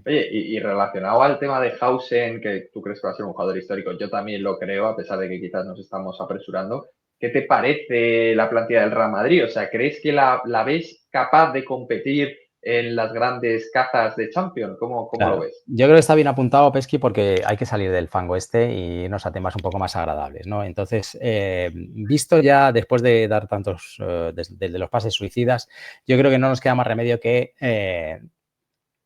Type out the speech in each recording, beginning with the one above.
Oye, y relacionado al tema de Hausen, que tú crees que va a ser un jugador histórico, yo también lo creo, a pesar de que quizás nos estamos apresurando. ¿Qué te parece la plantilla del Real Madrid? O sea, ¿crees que la ves capaz de competir en las grandes cazas de Champions? ¿Cómo lo Claro, ves? yo creo que está bien apuntado, Pesky, porque hay que salir del fango este y irnos a temas un poco más agradables, ¿no? Entonces, visto ya después de dar tantos, desde los pases suicidas, yo creo que no nos queda más remedio que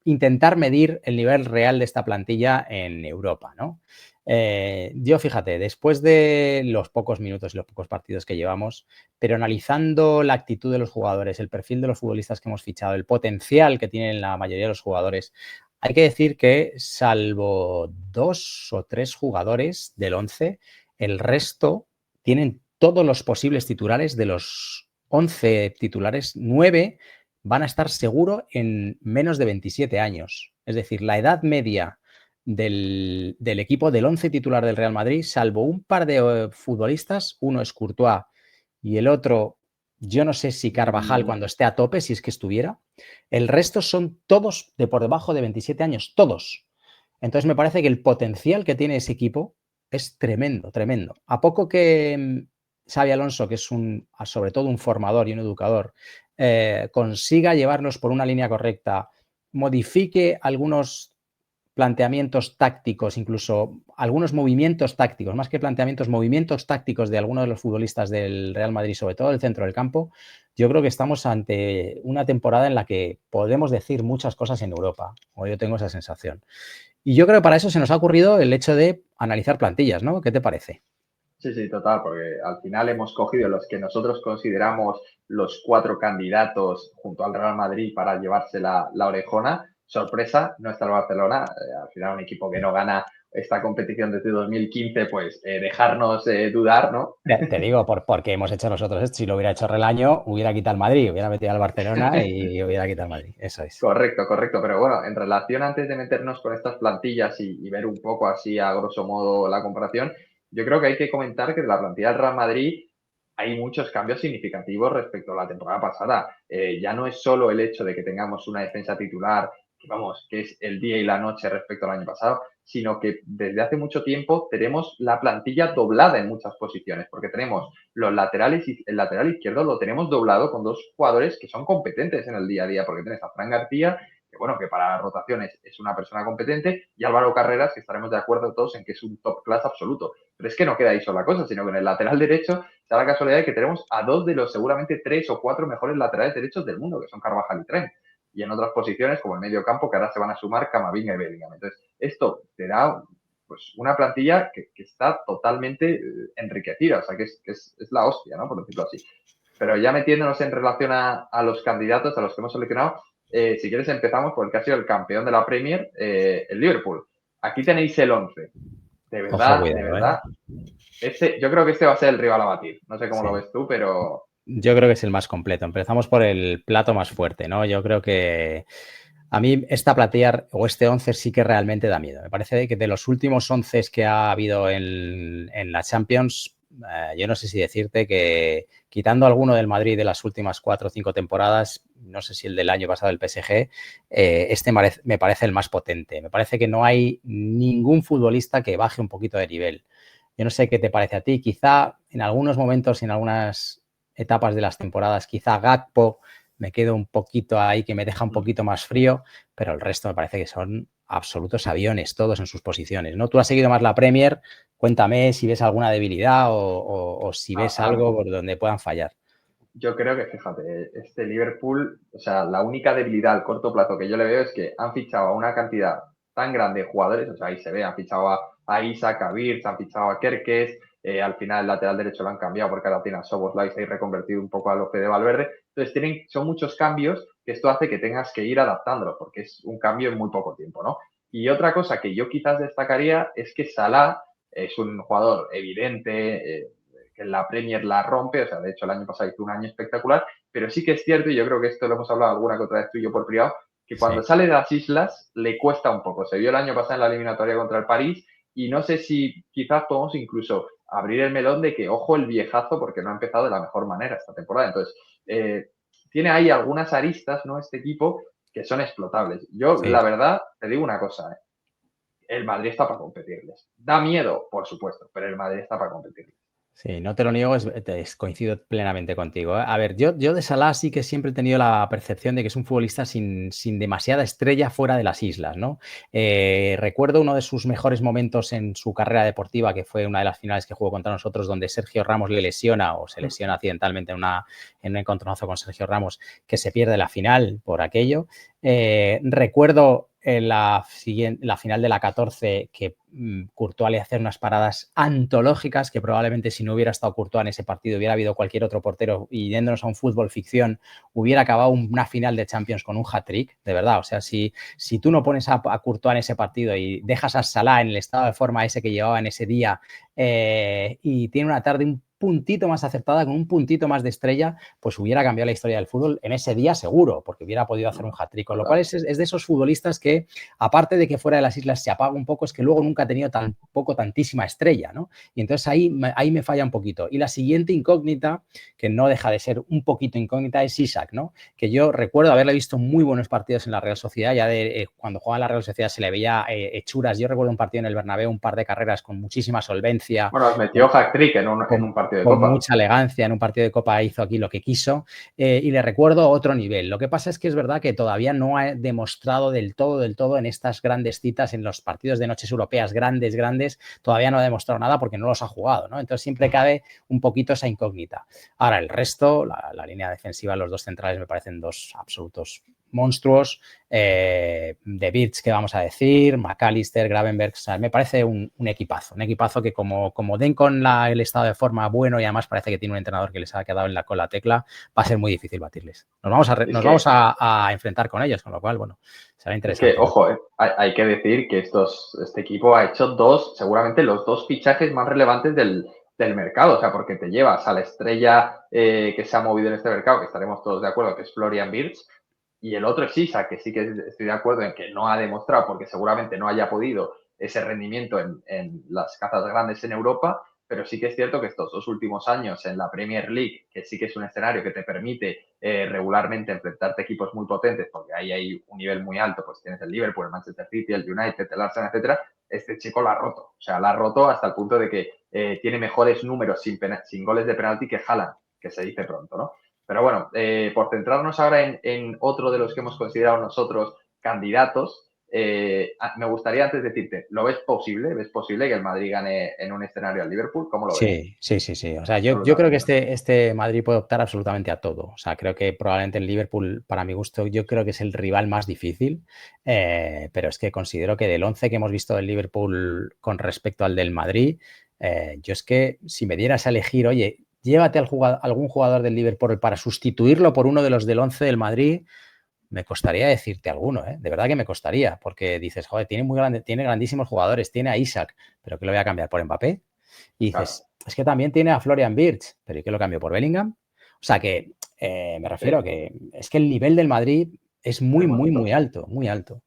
intentar medir el nivel real de esta plantilla en Europa, ¿no? Yo, fíjate, después de los pocos minutos y los pocos partidos que llevamos, pero analizando la actitud de los jugadores, el perfil de los futbolistas que hemos fichado, el potencial que tienen la mayoría de los jugadores, hay que decir que, salvo 2 o 3 jugadores del 11, el resto tienen todos los posibles titulares. De los 11 titulares, 9 van a estar seguro en menos de 27 años. Es decir, la edad media del equipo, del 11 titular del Real Madrid, salvo un par de futbolistas, uno es Courtois y el otro, yo no sé si Carvajal cuando esté a tope, si es que estuviera, el resto son todos de por debajo de 27 años, todos. Entonces me parece que el potencial que tiene ese equipo es tremendo, tremendo. A poco que Xabi Alonso, que es sobre todo un formador y un educador, consiga llevarlos por una línea correcta, modifique algunos planteamientos tácticos, incluso algunos movimientos tácticos, más que planteamientos, movimientos tácticos de algunos de los futbolistas del Real Madrid, sobre todo el centro del campo, yo creo que estamos ante una temporada en la que podemos decir muchas cosas en Europa, o yo tengo esa sensación. Y yo creo que para eso se nos ha ocurrido el hecho de analizar plantillas, ¿no? ¿Qué te parece? Sí, sí, total, porque al final hemos cogido los que nosotros consideramos los 4 candidatos junto al Real Madrid para llevarse la orejona. Sorpresa, no está el Barcelona. Al final un equipo que no gana esta competición desde 2015, pues dejarnos dudar, ¿no? Te digo, porque hemos hecho nosotros esto. Si lo hubiera hecho Relaño, hubiera quitado el Madrid, hubiera metido al Barcelona y hubiera quitado el Madrid. Eso es. Correcto, correcto. Pero bueno, en relación antes de meternos con estas plantillas y ver un poco así a grosso modo la comparación, yo creo que hay que comentar que de la plantilla del Real Madrid hay muchos cambios significativos respecto a la temporada pasada. Ya no es solo el hecho de que tengamos una defensa titular, que vamos, que es el día y la noche respecto al año pasado, sino que desde hace mucho tiempo tenemos la plantilla doblada en muchas posiciones, porque tenemos los laterales y el lateral izquierdo lo tenemos doblado con 2 jugadores que son competentes en el día a día, porque tienes a Fran García, que bueno, que para rotaciones es una persona competente, y Álvaro Carreras, que estaremos de acuerdo todos en que es un top class absoluto. Pero es que no queda ahí sola cosa, sino que en el lateral derecho da la casualidad de que tenemos a 2 de los seguramente 3 o 4 mejores laterales derechos del mundo, que son Carvajal y Trent. Y en otras posiciones, como el medio campo, que ahora se van a sumar Camavinga y Bellingham. Entonces, esto te da pues una plantilla que está totalmente enriquecida, o sea, que es la hostia, ¿no? Por decirlo así. Pero ya metiéndonos en relación a los candidatos, a los que hemos seleccionado, si quieres empezamos por el que ha sido el campeón de la Premier, el Liverpool. Aquí tenéis el 11. Ojo, De cuidado, ¿eh? verdad, yo creo que este va a ser el rival a batir. No sé cómo lo Sí. ves tú, pero Yo creo que es el más completo. Empezamos por el plato más fuerte, ¿no? Yo creo que a mí esta plantilla o este 11 sí que realmente da miedo. Me parece que de los últimos 11 que ha habido en la Champions, yo no sé si decirte que, quitando alguno del Madrid de las últimas 4 o 5 temporadas, no sé si el del año pasado del PSG, este me parece el más potente. Me parece que no hay ningún futbolista que baje un poquito de nivel. Yo no sé qué te parece a ti. Quizá en algunos momentos y en algunas etapas de las temporadas, quizá Gakpo me quedo un poquito ahí que me deja un poquito más frío, pero el resto me parece que son absolutos aviones, todos en sus posiciones, ¿no? Tú has seguido más la Premier, cuéntame si ves alguna debilidad o si ves a ver, algo por donde puedan fallar. yo creo que, fíjate, este Liverpool, o sea, la única debilidad al corto plazo que yo le veo es que han fichado a una cantidad tan grande de jugadores, o sea, ahí se ve, han fichado a Isaac, a Wirtz, han fichado a Kerkez, al final el lateral derecho lo han cambiado porque ahora tiene a Szoboszlai y reconvertido un poco a López de Valverde. Entonces, son muchos cambios que esto hace que tengas que ir adaptándolo, porque es un cambio en muy poco tiempo, ¿no? Y otra cosa que yo quizás destacaría es que Salah es un jugador evidente, que en la Premier la rompe, o sea, de hecho el año pasado hizo un año espectacular, pero sí que es cierto, y yo creo que esto lo hemos hablado alguna que otra vez tú y yo por privado, que cuando Sí. sale de las islas le cuesta un poco. Se vio el año pasado en la eliminatoria contra el París y no sé si quizás podemos incluso abrir el melón de que, ojo, el viejazo, porque no ha empezado de la mejor manera esta temporada. Entonces, tiene ahí algunas aristas, ¿no? Este equipo que son explotables. Yo, Sí. la verdad, te digo una cosa, el Madrid está para competirles. Da miedo, por supuesto, pero el Madrid está para competirles. Sí, no te lo niego, coincido plenamente contigo, ¿eh? A ver, yo de Salah sí que siempre he tenido la percepción de que es un futbolista sin demasiada estrella fuera de las islas, ¿no? Recuerdo uno de sus mejores momentos en su carrera deportiva, que fue una de las finales que jugó contra nosotros, donde Sergio Ramos le lesiona o se lesiona accidentalmente en un encontronazo con Sergio Ramos, que se pierde la final por aquello. Recuerdo en la final de la 14 que Courtois le hace unas paradas antológicas que probablemente si no hubiera estado Courtois en ese partido hubiera habido cualquier otro portero y yéndonos a un fútbol ficción hubiera acabado una final de Champions con un hat-trick, de verdad. O sea, si tú no pones a Courtois en ese partido y dejas a Salah en el estado de forma ese que llevaba en ese día y tiene una tarde un puntito más acertada, con un puntito más de estrella, pues hubiera cambiado la historia del fútbol en ese día seguro, porque hubiera podido hacer un hat-trick. Con lo cual es de esos futbolistas que, aparte de que fuera de las islas se apaga un poco, es que luego nunca ha tenido tantísima estrella, ¿no? Y entonces ahí me falla un poquito. Y la siguiente incógnita, que no deja de ser un poquito incógnita, es Isak, ¿no? Que yo recuerdo haberle visto muy buenos partidos en la Real Sociedad, ya cuando jugaba en la Real Sociedad se le veía hechuras. Yo recuerdo un partido en el Bernabéu, un par de carreras con muchísima solvencia. Bueno, os metió hat-trick en un partido de Con Copa. mucha elegancia, en un partido de Copa hizo aquí lo que quiso y le recuerdo otro nivel. Lo que pasa es que es verdad que todavía no ha demostrado del todo en estas grandes citas, en los partidos de noches europeas grandes, todavía no ha demostrado nada porque no los ha jugado, ¿no? Entonces siempre cabe un poquito esa incógnita. Ahora, el resto, la línea defensiva, los dos centrales me parecen dos absolutos monstruos. De Birch, que vamos a decir, McAllister, Gravenberg, o sea, me parece un equipazo que como den con el estado de forma bueno y además parece que tiene un entrenador que les ha quedado con la tecla, va a ser muy difícil batirles. Nos vamos a enfrentar con ellos, con lo cual, bueno, será interesante. Es que, ojo, hay que decir que este equipo ha hecho seguramente los dos fichajes más relevantes del mercado, o sea, porque te llevas a la estrella que se ha movido en este mercado, que estaremos todos de acuerdo, que es Florian Wirtz, y el otro es Isak, que sí que estoy de acuerdo en que no ha demostrado, porque seguramente no haya podido ese rendimiento en las cazas grandes en Europa, pero sí que es cierto que estos dos últimos años en la Premier League, que sí que es un escenario que te permite regularmente enfrentarte a equipos muy potentes, porque ahí hay un nivel muy alto, pues tienes el Liverpool, el Manchester City, el United, el Arsenal, etcétera, este chico la ha roto. O sea, la ha roto hasta el punto de que tiene mejores números sin goles de penalti que Haaland, que se dice pronto, ¿no? Pero bueno, por centrarnos ahora en otro de los que hemos considerado nosotros candidatos, me gustaría antes decirte, ¿lo ves posible? ¿Ves posible que el Madrid gane en un escenario al Liverpool? ¿Cómo lo ves? Sí. O sea, yo creo que este Madrid puede optar absolutamente a todo. O sea, creo que probablemente el Liverpool, para mi gusto, yo creo que es el rival más difícil, pero es que considero que del 11 que hemos visto del Liverpool con respecto al del Madrid, yo es que si me dieras a elegir, oye, llévate algún jugador del Liverpool para sustituirlo por uno de los del 11 del Madrid, me costaría decirte alguno, ¿eh? De verdad que me costaría, porque dices, joder, tiene grandísimos jugadores, tiene a Isaac, pero ¿qué lo voy a cambiar por Mbappé? Y dices, claro, es que también tiene a Florian Wirtz, pero ¿y qué lo cambio por Bellingham? O sea que me refiero a que es que el nivel del Madrid es muy alto, muy alto.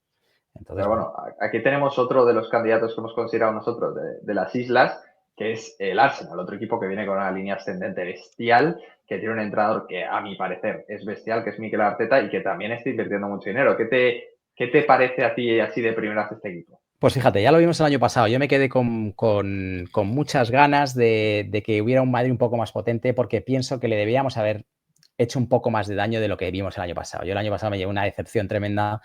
Entonces, pero bueno, aquí tenemos otro de los candidatos que hemos considerado nosotros de las islas, que es el Arsenal, otro equipo que viene con una línea ascendente bestial, que tiene un entrenador que a mi parecer es bestial, que es Mikel Arteta, y que también está invirtiendo mucho dinero. ¿Qué te parece a ti así de primeras este equipo? Pues fíjate, ya lo vimos el año pasado. Yo me quedé con muchas ganas de que hubiera un Madrid un poco más potente porque pienso que le debíamos haber hecho un poco más de daño de lo que vimos el año pasado. Yo el año pasado me llevé una decepción tremenda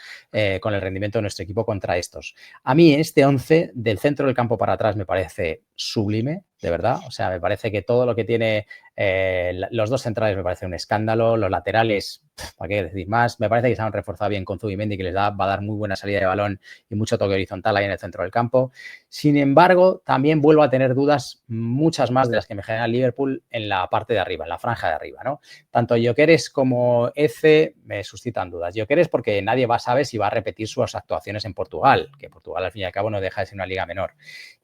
con el rendimiento de nuestro equipo contra estos. A mí este 11 del centro del campo para atrás me parece sublime, de verdad. O sea, me parece que todo lo que tiene los dos centrales me parece un escándalo. Los laterales, ¿para qué decir más? Me parece que se han reforzado bien con Zubimendi, que va a dar muy buena salida de balón y mucho toque horizontal ahí en el centro del campo. Sin embargo, también vuelvo a tener dudas, muchas más de las que me genera el Liverpool en la parte de arriba, en la franja de arriba, ¿no? Tanto Gyökeres como Eze me suscitan dudas. Gyökeres porque nadie va a saber si va a repetir sus actuaciones en Portugal, que Portugal al fin y al cabo no deja de ser una liga menor.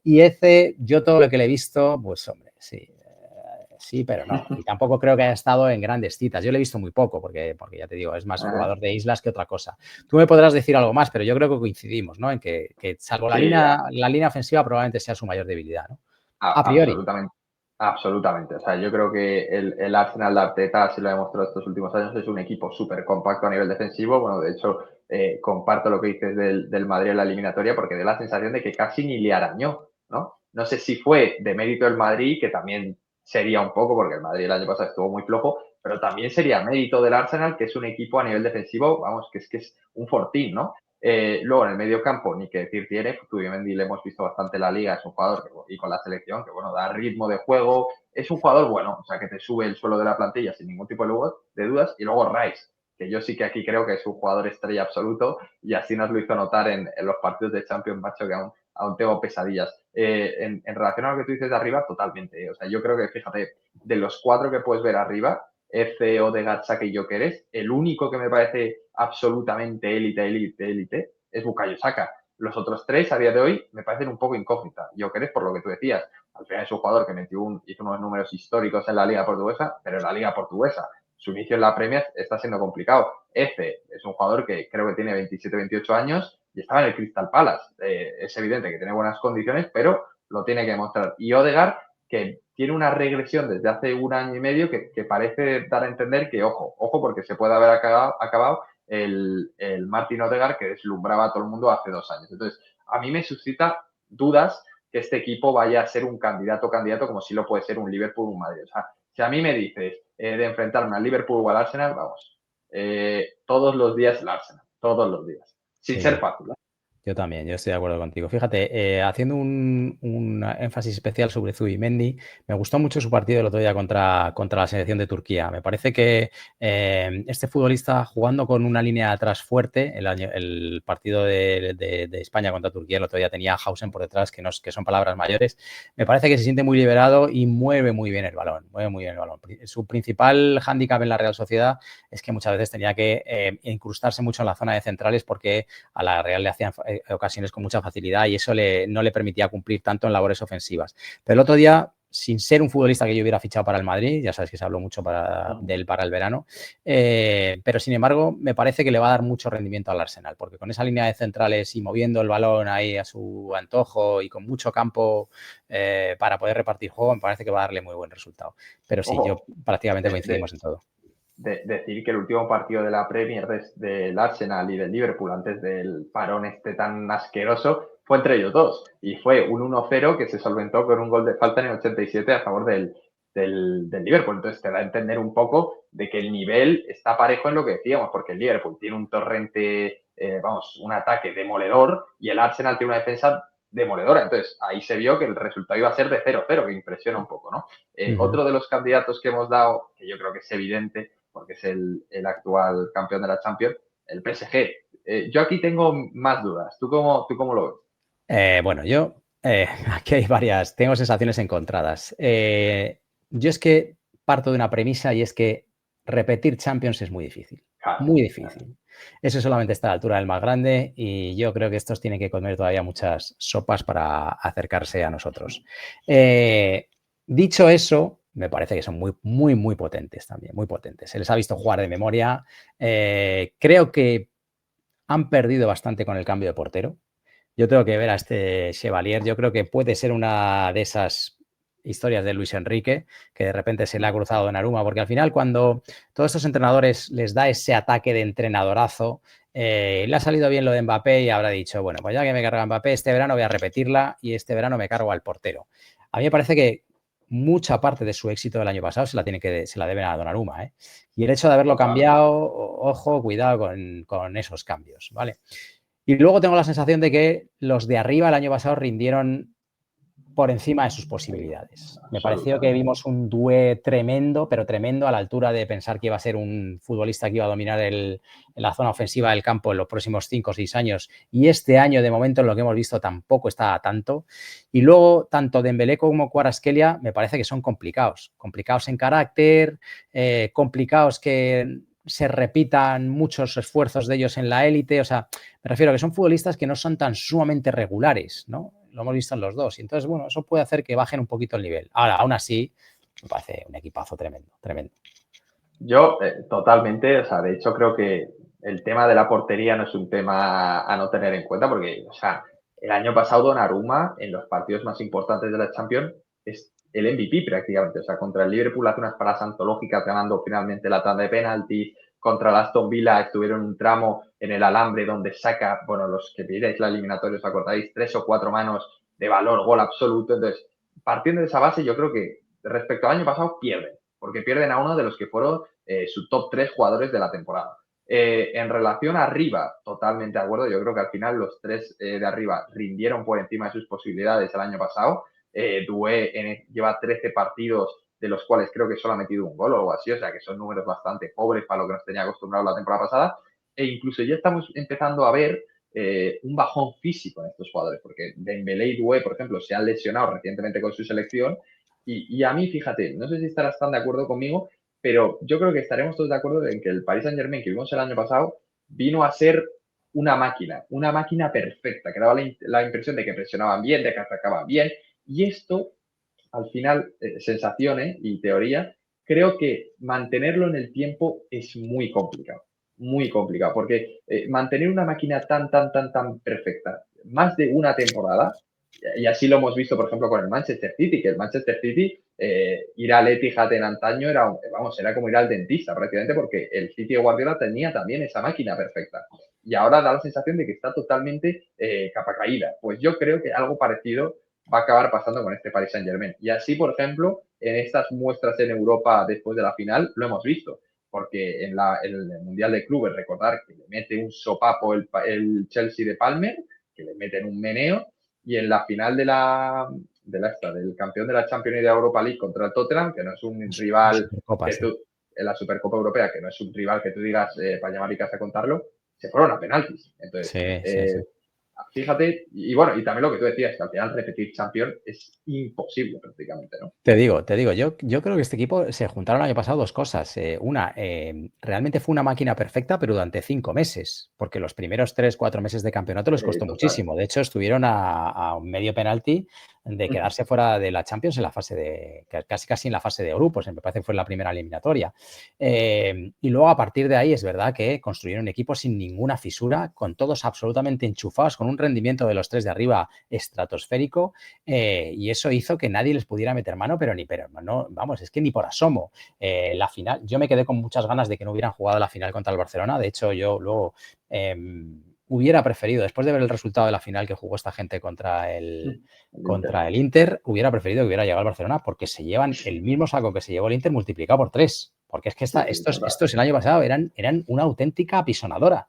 Y Eze, yo todo lo que le he visto, pues hombre, sí, pero no. Y tampoco creo que haya estado en grandes citas. Yo le he visto muy poco, porque ya te digo, es más jugador de islas que otra cosa. Tú me podrás decir algo más, pero yo creo que coincidimos, ¿no? En que salvo Sí, la línea ofensiva probablemente sea su mayor debilidad, ¿no? A priori. absolutamente. Absolutamente. O sea, yo creo que el Arsenal de Arteta, así lo ha demostrado estos últimos años, es un equipo súper compacto a nivel defensivo. Bueno, de hecho, comparto lo que dices del Madrid en la eliminatoria, porque da la sensación de que casi ni le arañó, ¿no? No sé si fue de mérito del Madrid, que también sería un poco, porque el Madrid el año pasado estuvo muy flojo, pero también sería mérito del Arsenal, que es un equipo a nivel defensivo, vamos, que es un fortín, ¿no? Luego en el medio campo, ni que decir tiene, Zubimendi le hemos visto bastante en la liga, es un jugador y con la selección que, bueno, da ritmo de juego, es un jugador bueno, o sea, que te sube el suelo de la plantilla sin ningún tipo de dudas, y luego Rice, que yo sí que aquí creo que es un jugador estrella absoluto, y así nos lo hizo notar en los partidos de Champions, macho, que aún tengo pesadillas. En relación a lo que tú dices de arriba, totalmente. O sea, yo creo que, fíjate, de los 4 que puedes ver arriba, F, Odegaard, Saka y Gyökeres, el único que me parece absolutamente élite es Bukayo Saka. Los otros 3 a día de hoy me parecen un poco incógnita. Gyökeres, por lo que tú decías, al final es un jugador que hizo unos números históricos en la Liga Portuguesa, pero en la Liga Portuguesa su inicio en la Premier está siendo complicado. F es un jugador que creo que tiene 27, 28 años y estaba en el Crystal Palace. Es evidente que tiene buenas condiciones, pero lo tiene que demostrar. Y Odegaard, que tiene una regresión desde hace un año y medio que parece dar a entender que, ojo, porque se puede haber acabado el Martin Odegaard que deslumbraba a todo el mundo hace 2 años. Entonces, a mí me suscita dudas que este equipo vaya a ser un candidato como si lo puede ser un Liverpool o un Madrid. O sea, si a mí me dices de enfrentarme al Liverpool o al Arsenal, vamos, todos los días el Arsenal, todos los días, sin Sí, ser fácil, ¿eh? yo también, yo estoy de acuerdo contigo. Fíjate, haciendo un énfasis especial sobre Zubimendi, me gustó mucho su partido el otro día contra la selección de Turquía. Me parece que este futbolista jugando con una línea de atrás fuerte, el partido de España contra Turquía el otro día tenía a Hausen por detrás, que son palabras mayores, me parece que se siente muy liberado y mueve muy bien el balón, Su principal hándicap en la Real Sociedad es que muchas veces tenía que incrustarse mucho en la zona de centrales porque a la Real le hacían ocasiones con mucha facilidad y eso no le permitía cumplir tanto en labores ofensivas. Pero el otro día, sin ser un futbolista que yo hubiera fichado para el Madrid, ya sabes que se habló mucho de él para el verano, pero sin embargo me parece que le va a dar mucho rendimiento al Arsenal, porque con esa línea de centrales y moviendo el balón ahí a su antojo y con mucho campo para poder repartir juego, me parece que va a darle muy buen resultado. Pero sí, yo prácticamente coincidimos en todo. Decir que el último partido de la Premier del Arsenal y del Liverpool antes del parón tan asqueroso fue entre ellos dos y fue un 1-0 que se solventó con un gol de falta en el 87 a favor del Liverpool. Entonces te da a entender un poco de que el nivel está parejo en lo que decíamos, porque el Liverpool tiene un torrente, un ataque demoledor y el Arsenal tiene una defensa demoledora. Entonces ahí se vio que el resultado iba a ser de 0-0, que impresiona un poco, ¿no? Otro de los candidatos que hemos dado, que yo creo que es evidente, porque es el actual campeón de la Champions, el PSG. Yo aquí tengo más dudas. ¿Tú cómo lo ves? Bueno, aquí hay tengo sensaciones encontradas. Yo es que parto de una premisa y es que repetir Champions es muy difícil, Claro, muy difícil. Eso solamente está a la altura del más grande y yo creo que estos tienen que comer todavía muchas sopas para acercarse a nosotros. Dicho eso, me parece que son muy, muy, muy potentes también, muy potentes. Se les ha visto jugar de memoria. Creo que han perdido bastante con el cambio de portero. Yo tengo que ver a este Chevalier. Yo creo que puede ser una de esas historias de Luis Enrique, que de repente se le ha cruzado Donnarumma, porque al final cuando todos estos entrenadores les da ese ataque de entrenadorazo, le ha salido bien lo de Mbappé y habrá dicho, bueno, pues ya que me carga Mbappé, este verano voy a repetirla y este verano me cargo al portero. A mí me parece que mucha parte de su éxito del año pasado se la deben a Donnarumma, ¿eh? Y el hecho de haberlo cambiado, ojo, cuidado con esos cambios, ¿vale? Y luego tengo la sensación de que los de arriba el año pasado rindieron por encima de sus posibilidades. Me pareció que vimos un Doué tremendo, pero tremendo, a la altura de pensar que iba a ser un futbolista que iba a dominar en la zona ofensiva del campo en los próximos 5 o 6 años. Y este año, de momento, en lo que hemos visto, tampoco está a tanto. Y luego, tanto Dembélé como Kvaratskhelia me parece que son complicados. Complicados en carácter, complicados que se repitan muchos esfuerzos de ellos en la élite. O sea, me refiero a que son futbolistas que no son tan sumamente regulares, ¿no? Lo hemos visto en los dos. Y entonces, bueno, eso puede hacer que bajen un poquito el nivel. Ahora, aún así, me parece un equipazo tremendo, tremendo. Yo, totalmente, o sea, de hecho creo que el tema de la portería no es un tema a no tener en cuenta, porque, o sea, el año pasado Donnarumma, en los partidos más importantes de la Champions, es el MVP prácticamente. O sea, contra el Liverpool hace unas paradas antológicas ganando finalmente la tanda de penaltis, contra el Aston Villa estuvieron un tramo en el alambre donde saca, bueno, los que miráis la eliminatoria os acordáis, 3 o 4 manos de valor, gol absoluto. Entonces, partiendo de esa base, yo creo que respecto al año pasado pierden, porque pierden a uno de los que fueron su top 3 jugadores de la temporada. En relación a arriba, totalmente de acuerdo. Yo creo que al final los tres de arriba rindieron por encima de sus posibilidades el año pasado. Doué lleva 13 partidos, de los cuales creo que solo ha metido un gol o algo así, o sea que son números bastante pobres para lo que nos tenía acostumbrado la temporada pasada. E incluso ya estamos empezando a ver un bajón físico en estos jugadores, porque Dembélé y Doué, por ejemplo, se han lesionado recientemente con su selección. Y a mí, fíjate, no sé si estarás tan de acuerdo conmigo, pero yo creo que estaremos todos de acuerdo en que el Paris Saint-Germain que vimos el año pasado vino a ser una máquina perfecta, que daba la impresión de que presionaban bien, de que atacaban bien. Y esto, al final, sensaciones y teoría, creo que mantenerlo en el tiempo es muy complicado, porque mantener una máquina tan perfecta más de una temporada, y así lo hemos visto, por ejemplo, con el Manchester City, que el Manchester City, ir al Etihad en antaño era, vamos, era como ir al dentista prácticamente, porque el City de Guardiola tenía también esa máquina perfecta. Y ahora da la sensación de que está totalmente capa caída. Pues yo creo que algo parecido va a acabar pasando con este Paris Saint-Germain. Y así, por ejemplo, en estas muestras en Europa después de la final, lo hemos visto. Porque en el Mundial de Clubes, recordar que le mete un sopapo el Chelsea de Palmer, que le meten un meneo, y en la final del campeón de la Champions y de Europa League contra el Tottenham, que no es un rival Supercopa, que sí. tú, en la Supercopa Europea, que no es un rival que tú digas para llamar y casa a contarlo, se fueron a penaltis. Entonces, Sí. fíjate, y bueno, y también lo que tú decías, que al final repetir Champions es imposible prácticamente, ¿no? Te digo, yo creo que este equipo se juntaron el año pasado dos cosas. Una, realmente fue una máquina perfecta, pero durante 5 meses, porque los primeros 3, 4 meses de campeonato les costó Total. muchísimo. De hecho, estuvieron a un medio penalti de quedarse fuera de la Champions en la fase casi en la fase de grupos, me parece que fue la primera eliminatoria. Y luego, a partir de ahí, es verdad que construyeron un equipo sin ninguna fisura, con todos absolutamente enchufados, con un rendimiento de los tres de arriba estratosférico, y eso hizo que nadie les pudiera meter mano, pero no, vamos, es que ni por asomo. La final, yo me quedé con muchas ganas de que no hubieran jugado la final contra el Barcelona. De hecho, yo luego hubiera preferido, después de ver el resultado de la final que jugó esta gente contra el Inter, hubiera preferido que hubiera llegado el Barcelona, porque se llevan el mismo saco que se llevó el Inter multiplicado por 3. Porque es que estos el año pasado eran una auténtica apisonadora.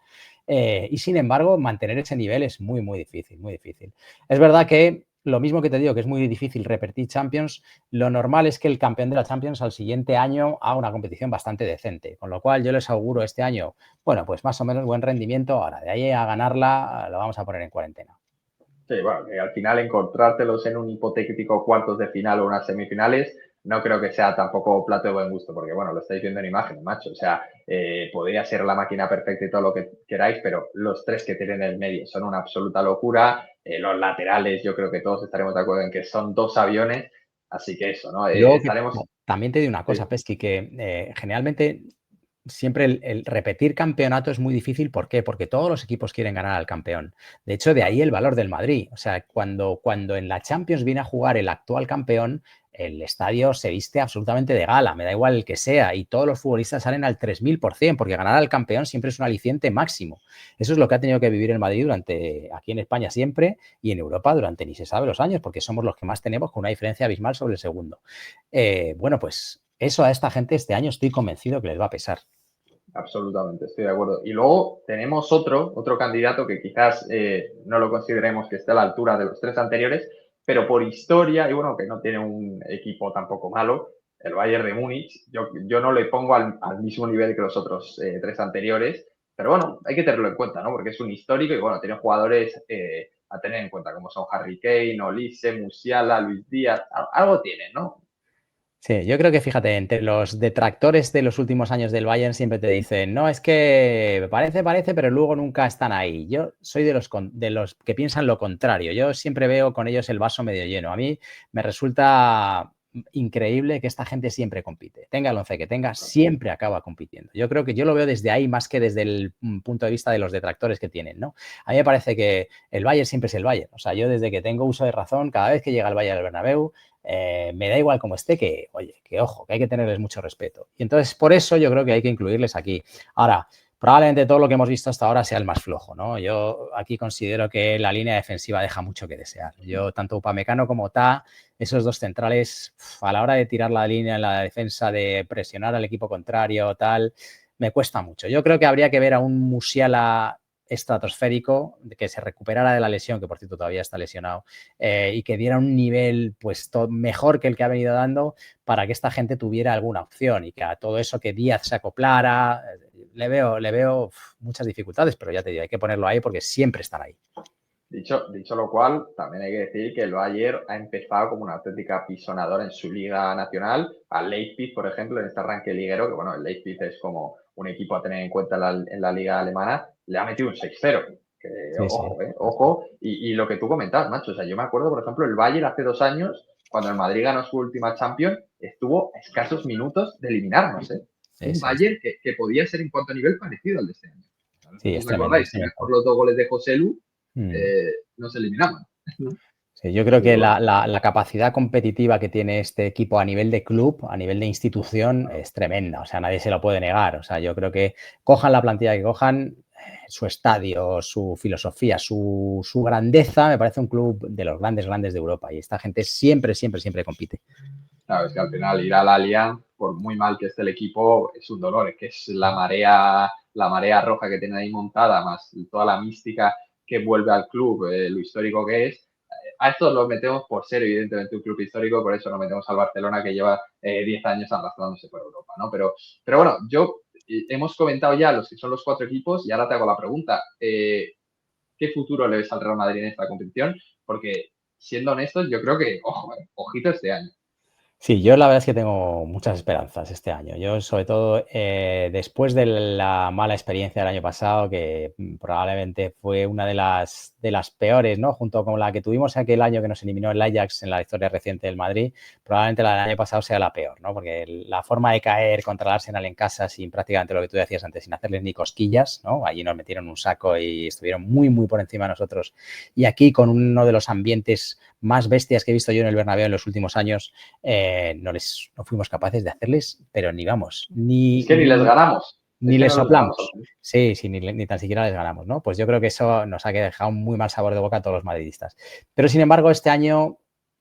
Y sin embargo, mantener ese nivel es muy, muy difícil, muy difícil. Es verdad que lo mismo que te digo, que es muy difícil repetir Champions, lo normal es que el campeón de la Champions al siguiente año haga una competición bastante decente. Con lo cual yo les auguro este año, bueno, pues más o menos buen rendimiento. Ahora, de ahí a ganarla, lo vamos a poner en cuarentena. Sí, bueno, que al final encontrártelos en un hipotético cuartos de final o unas semifinales no creo que sea tampoco plato de buen gusto, porque bueno, lo estáis viendo en imágenes, macho. O sea, podría ser la máquina perfecta y todo lo que queráis, pero los tres que tienen en el medio son una absoluta locura. Los laterales, yo creo que todos estaremos de acuerdo en que son dos aviones, así que eso, ¿no? Y luego que Estaremos... también te digo una Sí, cosa, Pesqui, que generalmente siempre el repetir campeonato es muy difícil. ¿Por qué? Porque todos los equipos quieren ganar al campeón. De hecho, de ahí el valor del Madrid. O sea, cuando en la Champions viene a jugar el actual campeón, el estadio se viste absolutamente de gala, me da igual el que sea, y todos los futbolistas salen al 3000%, porque ganar al campeón siempre es un aliciente máximo. Eso es lo que ha tenido que vivir el Madrid aquí en España siempre, y en Europa durante ni se sabe los años, porque somos los que más tenemos, con una diferencia abismal sobre el segundo. Bueno, pues eso a esta gente este año estoy convencido que les va a pesar. absolutamente, estoy de acuerdo. Y luego tenemos otro candidato que quizás no lo consideremos que esté a la altura de los tres anteriores, pero por historia, y bueno, que no tiene un equipo tampoco malo, el Bayern de Múnich, yo no le pongo al mismo nivel que los otros tres anteriores, pero bueno, hay que tenerlo en cuenta, ¿no? Porque es un histórico y bueno, tiene jugadores a tener en cuenta, como son Harry Kane, Olise, Musiala, Luis Díaz, algo tiene, ¿no? Sí, yo creo que fíjate, entre los detractores de los últimos años del Bayern siempre te dicen, no, es que parece, pero luego nunca están ahí. Yo soy de los que piensan lo contrario. Yo siempre veo con ellos el vaso medio lleno. A mí me resulta increíble que esta gente siempre compite. Tenga el 11 que tenga, siempre acaba compitiendo. Yo creo que yo lo veo desde ahí más que desde el punto de vista de los detractores que tienen, ¿no? A mí me parece que el Bayern siempre es el Bayern. O sea, yo desde que tengo uso de razón, cada vez que llega el Bayern al Bernabéu, me da igual cómo esté, que oye, que ojo, que hay que tenerles mucho respeto. Y entonces, por eso yo creo que hay que incluirles aquí. Ahora, probablemente todo lo que hemos visto hasta ahora sea el más flojo, ¿no? Yo aquí considero que la línea defensiva deja mucho que desear. Yo, tanto Upamecano como Ta, esos dos centrales, a la hora de tirar la línea en la defensa, de presionar al equipo contrario, tal, me cuesta mucho. Yo creo que habría que ver a un Musiala estratosférico, que se recuperara de la lesión, que por cierto todavía está lesionado, y que diera un nivel pues mejor que el que ha venido dando para que esta gente tuviera alguna opción y que a todo eso que Díaz se acoplara, le veo muchas dificultades, pero ya te digo, hay que ponerlo ahí porque siempre están ahí. Dicho lo cual, también hay que decir que el Bayern ha empezado como una auténtica pisonadora en su liga nacional. Al Leipzig, por ejemplo, en este arranque liguero, que bueno, el Leipzig es como un equipo a tener en cuenta en la liga alemana, le ha metido un 6-0. Que, Sí, ojo, sí. ojo. Y lo que tú comentabas, macho, o sea, yo me acuerdo, por ejemplo, el Bayern hace 2 años, cuando el Madrid ganó su última Champions, estuvo a escasos minutos de eliminarnos, ¿eh? Sí, Un sí, Bayern que podía ser en cuanto a nivel parecido al de este año. sí, ¿Os es tremendo. Es acordáis? Si no es tremendo. por los 2 goles de José Lu, Mm. nos eliminaban. Sí, yo creo que Pero bueno, la capacidad competitiva que tiene este equipo a nivel de club, a nivel de institución, es tremenda. O sea, nadie se lo puede negar. O sea, yo creo que cojan la plantilla que cojan, su estadio, su filosofía, su grandeza, me parece un club de los grandes, grandes de Europa. Y esta gente siempre, siempre, siempre compite. claro, es que al final ir a la Allianz, por muy mal que esté el equipo, es un dolor. Es que es la marea roja que tiene ahí montada, más toda la mística que vuelve al club, lo histórico que es. A esto lo metemos por ser, evidentemente, un club histórico, por eso no metemos al Barcelona, que lleva 10 años arrastrándose por Europa, ¿no? Pero bueno, hemos comentado ya los que son los 4 equipos y ahora te hago la pregunta. ¿Qué futuro le ves al Real Madrid en esta competición? Porque, siendo honestos, yo creo que, ojo, ojito este año. Sí, yo la verdad es que tengo muchas esperanzas este año. Yo, sobre todo, después de la mala experiencia del año pasado, que probablemente fue una de las peores, ¿no? Junto con la que tuvimos aquel año que nos eliminó el Ajax en la historia reciente del Madrid, probablemente la del año pasado sea la peor, ¿no? Porque la forma de caer contra el Arsenal en casa sin prácticamente lo que tú decías antes, sin hacerles ni cosquillas, ¿no? Allí nos metieron un saco y estuvieron muy, muy por encima de nosotros. Y aquí, con uno de los ambientes más bestias que he visto yo en el Bernabéu en los últimos años, no fuimos capaces de hacerles, pero ni vamos, Es que ni les ganamos. Es ni que les no les ganamos. soplamos. Sí, sí, ni tan siquiera les ganamos, ¿no? Pues yo creo que eso nos ha dejado un muy mal sabor de boca a todos los madridistas. Pero, sin embargo, este año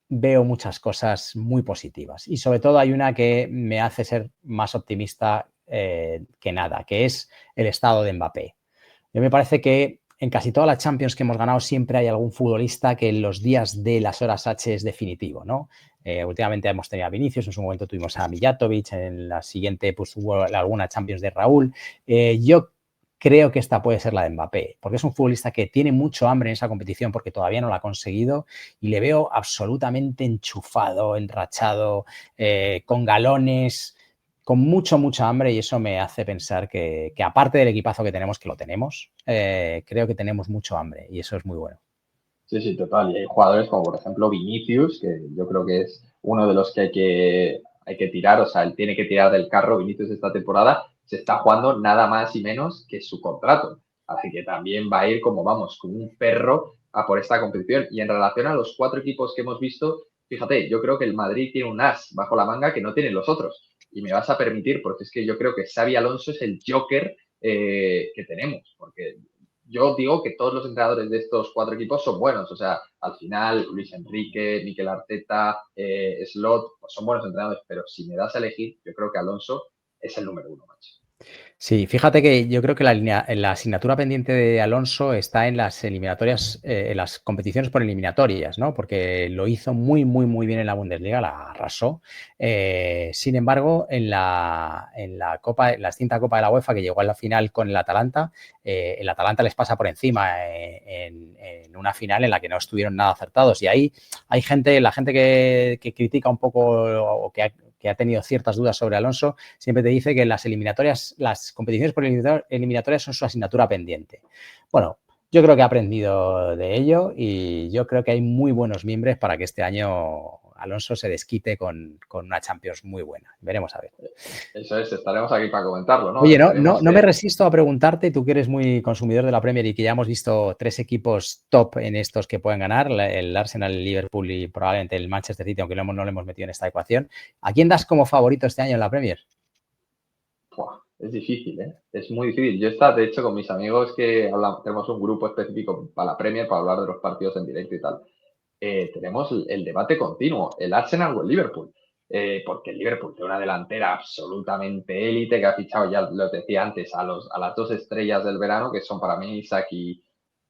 veo muchas cosas muy positivas y, sobre todo, hay una que me hace ser más optimista que nada, que es el estado de Mbappé. Yo me parece que en casi todas las Champions que hemos ganado siempre hay algún futbolista que en los días de las horas H es definitivo, ¿no? Últimamente hemos tenido a Vinicius, en su momento tuvimos a Mijatovic, en la siguiente pues hubo alguna Champions de Raúl. Yo creo que esta puede ser la de Mbappé, porque es un futbolista que tiene mucho hambre en esa competición porque todavía no la ha conseguido y le veo absolutamente enchufado, enrachado, con galones, con mucha hambre, y eso me hace pensar que aparte del equipazo que tenemos, que lo tenemos, creo que tenemos mucho hambre y eso es muy bueno. Sí, sí, total. Y hay jugadores como, por ejemplo, Vinicius, que yo creo que es uno de los que hay que tirar. O sea, él tiene que tirar del carro. Vinicius esta temporada se está jugando nada más y menos que su contrato. Así que también va a ir como, vamos, como un perro a por esta competición. Y en relación a los 4 equipos que hemos visto, fíjate, yo creo que el Madrid tiene un as bajo la manga que no tienen los otros. Y me vas a permitir, porque es que yo creo que Xavi Alonso es el Joker que tenemos. Porque yo digo que todos los entrenadores de estos 4 equipos son buenos. O sea, al final, Luis Enrique, Mikel Arteta, Slot, pues son buenos entrenadores. Pero si me das a elegir, yo creo que Alonso es el número 1, macho. Sí, fíjate que yo creo que la asignatura pendiente de Alonso está en las eliminatorias, en las competiciones por eliminatorias, ¿no? Porque lo hizo muy, muy, muy bien en la Bundesliga, la arrasó. Sin embargo, en la Copa, en la extinta Copa de la UEFA, que llegó a la final con el Atalanta les pasa por encima en una final en la que no estuvieron nada acertados. Y ahí hay la gente que critica un poco o que ha tenido ciertas dudas sobre Alonso, siempre te dice que las competiciones por eliminatorias son su asignatura pendiente. Bueno, yo creo que ha aprendido de ello y yo creo que hay muy buenos mimbres para que este año Alonso se desquite con una Champions muy buena. Veremos a ver. Eso es, estaremos aquí para comentarlo, ¿no? Oye, no, no, Esperemos no me que... resisto a preguntarte, tú que eres muy consumidor de la Premier y que ya hemos visto 3 equipos top en estos que pueden ganar, el Arsenal, el Liverpool y probablemente el Manchester City, aunque no lo hemos metido en esta ecuación. ¿A quién das como favorito este año en la Premier? Es difícil, ¿eh? Es muy difícil. Yo de hecho, con mis amigos que tenemos un grupo específico para la Premier para hablar de los partidos en directo y tal. Tenemos el debate continuo, el Arsenal o el Liverpool. Porque el Liverpool tiene una delantera absolutamente élite que ha fichado, ya lo decía antes, a las dos estrellas del verano, que son para mí Isaac y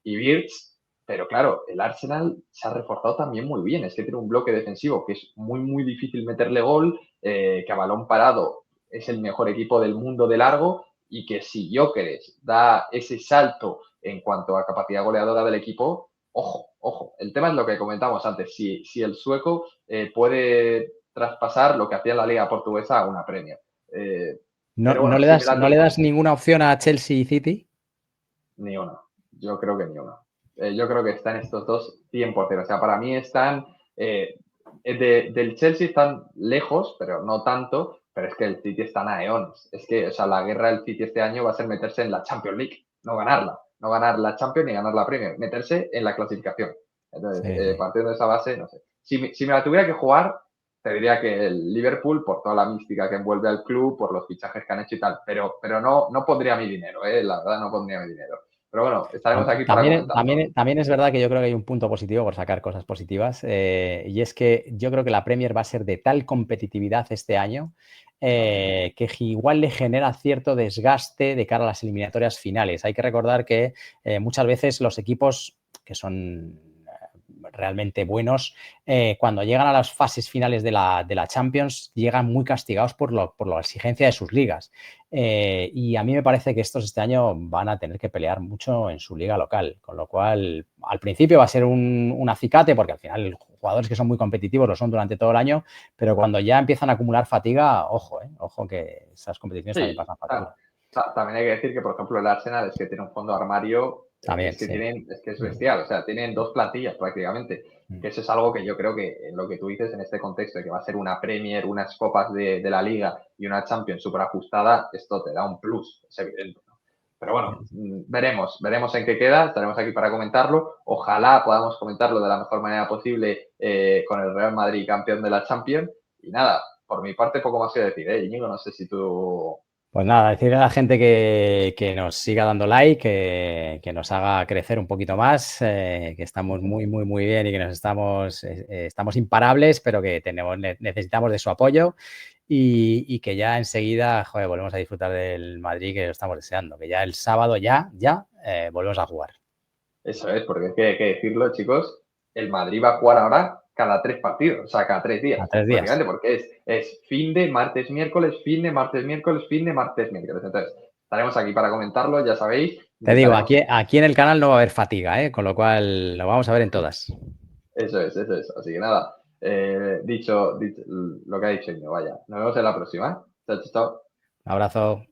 Wirtz. Pero claro, el Arsenal se ha reforzado también muy bien. Es que tiene un bloque defensivo que es muy, muy difícil meterle gol, que a balón parado es el mejor equipo del mundo de largo y que si Gyökeres da ese salto en cuanto a capacidad goleadora del equipo, ojo, ojo. El tema es lo que comentamos antes. Si el sueco puede traspasar lo que hacía en la Liga Portuguesa a una Premier. ¿No, Pero bueno, sí me no le das ninguna opción a Chelsea y City? ni una. Yo creo que ni una. Yo creo que están estos dos 100%. O sea, para mí están. Del Chelsea están lejos, pero no tanto. Pero es que el City están a eones. Es que, o sea, la guerra del City este año va a ser meterse en la Champions League, no ganarla. No ganar la Champions ni ganar la Premier. Meterse en la clasificación. Entonces, Sí, sí. partiendo de esa base, no sé. Si me la tuviera que jugar, te diría que el Liverpool, por toda la mística que envuelve al club, por los fichajes que han hecho y tal. Pero no pondría mi dinero, la verdad, no pondría mi dinero. Pero bueno, estaremos aquí para comentarlo. También es verdad que yo creo que hay un punto positivo por sacar cosas positivas, y es que yo creo que la Premier va a ser de tal competitividad este año que igual le genera cierto desgaste de cara a las eliminatorias finales. Hay que recordar que muchas veces los equipos que son realmente buenos, cuando llegan a las fases finales de la Champions, llegan muy castigados por la exigencia de sus ligas. Y a mí me parece que estos este año van a tener que pelear mucho en su liga local, con lo cual al principio va a ser un acicate, porque al final jugadores que son muy competitivos lo son durante todo el año, pero cuando ya empiezan a acumular fatiga, ojo, ojo que esas competiciones también Sí, pasan factura. también hay que decir que, por ejemplo, el Arsenal es que tiene un fondo armario, También, sí. es que es bestial, o sea, tienen dos plantillas prácticamente, que eso es algo que yo creo que en lo que tú dices en este contexto, de que va a ser una Premier, unas copas de la Liga y una Champions súper ajustada, esto te da un plus, es evidente, ¿no? Pero bueno, veremos en qué queda, estaremos aquí para comentarlo, ojalá podamos comentarlo de la mejor manera posible con el Real Madrid campeón de la Champions, y nada, por mi parte poco más que decir, Íñigo, no sé si tú... Pues nada, decirle a la gente que nos siga dando like, que nos haga crecer un poquito más, que estamos muy, muy, muy bien y que estamos imparables, pero que necesitamos de su apoyo y que ya enseguida, joder, volvemos a disfrutar del Madrid, que lo estamos deseando, que ya el sábado ya volvemos a jugar. Eso es, porque es que hay que decirlo, chicos, el Madrid va a jugar ahora cada 3 partidos, o sea, cada 3 días, A 3 días. prácticamente, porque es fin de martes, miércoles, fin de martes, miércoles, fin de martes, miércoles. Entonces, estaremos aquí para comentarlo, ya sabéis. Te digo, Intentaremos... aquí en el canal no va a haber fatiga, con lo cual lo vamos a ver en todas. Eso es, eso es. Así que nada, dicho lo que ha dicho Íñigo, vaya. Nos vemos en la próxima. Chao, chao, chao. Un abrazo.